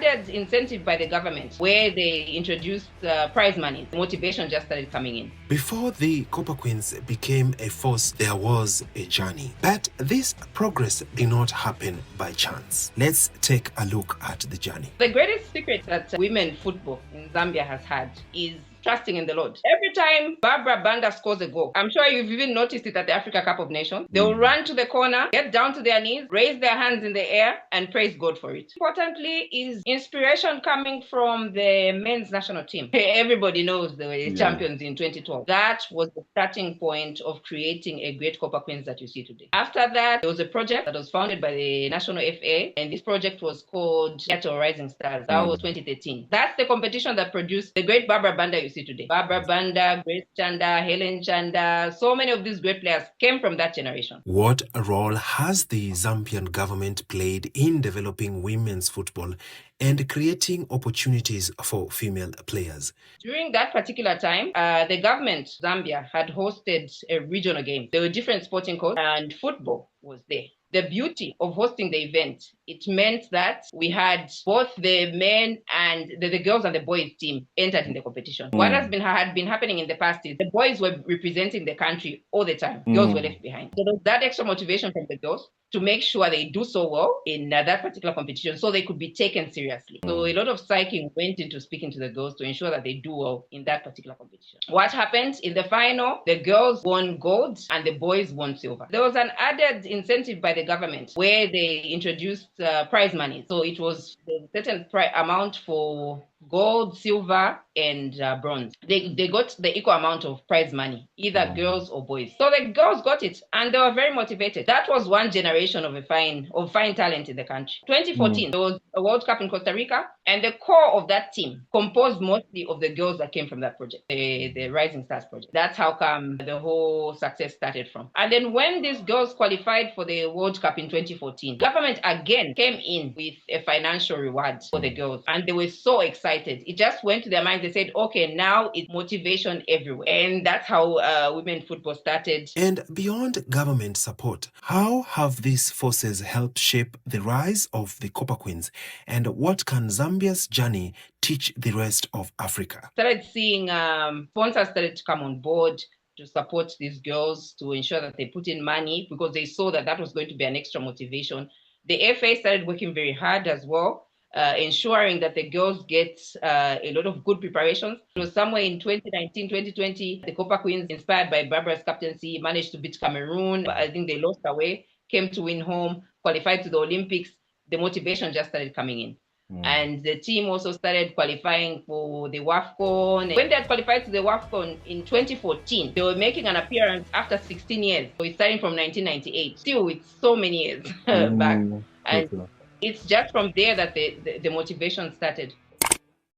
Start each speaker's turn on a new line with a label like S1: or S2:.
S1: added incentive by the government where they introduced prize money. Motivation just started coming in.
S2: Before the Copper Queens became a force, there was a journey. But this progress did not happen by chance. Let's take a look at the journey.
S1: The greatest secret that women football in Zambia has had is trusting in the Lord. Every time Barbara Banda scores a goal, I'm sure you've even noticed it at the Africa Cup of Nations, they will run to the corner, get down to their knees, raise their hands in the air, and praise God for it. Importantly is inspiration coming from the men's national team. Everybody knows they were champions in 2012. That was the starting point of creating a great Copper Queens that you see today. After that, there was a project that was founded by the National FA, and this project was called Seattle Rising Stars. That was 2013. That's the competition that produced the great Barbara Banda you see today. Barbara Banda, Grace Chanda, Helen Chanda, so many of these great players came from that generation.
S2: What role has the Zambian government played in developing women's football and creating opportunities for female players?
S1: During that particular time, the government, Zambia, had hosted a regional game. There were different sporting codes and football was there. The beauty of hosting the event, it meant that we had both the men and the girls and the boys team entered in the competition. What had been happening in the past is the boys were representing the country all the time. Girls were left behind. So there was that extra motivation from the girls to make sure they do so well in that particular competition so they could be taken seriously. So a lot of psyching went into speaking to the girls to ensure that they do well in that particular competition. What happened in the final? The girls won gold and the boys won silver. There was an added incentive by the government where they introduced prize money. So it was a certain amount for gold, silver, and bronze. They got the equal amount of prize money, either girls or boys. So the girls got it, and they were very motivated. That was one generation of fine talent in the country. 2014, there was a World Cup in Costa Rica, and the core of that team composed mostly of the girls that came from that project, the Rising Stars project. That's how come the whole success started from. And then when these girls qualified for the World Cup in 2014, government again came in with a financial reward for the girls, and they were so excited. It just went to their minds. They said, okay, now it's motivation everywhere. And that's how women football started.
S2: And beyond government support, how have these forces helped shape the rise of the Copper Queens? And what can Zambia's journey teach the rest of Africa?
S1: Started seeing sponsors started to come on board to support these girls, to ensure that they put in money because they saw that that was going to be an extra motivation. The FA started working very hard as well, ensuring that the girls get a lot of good preparations. It was somewhere in 2019, 2020, the Copper Queens, inspired by Barbara's captaincy, managed to beat Cameroon. I think they lost away, came to win home, qualified to the Olympics. The motivation just started coming in. And the team also started qualifying for the WAFCON. When they had qualified to the WAFCON in 2014, they were making an appearance after 16 years. So it's starting from 1998, still with so many years back. And it's just from there that the motivation started.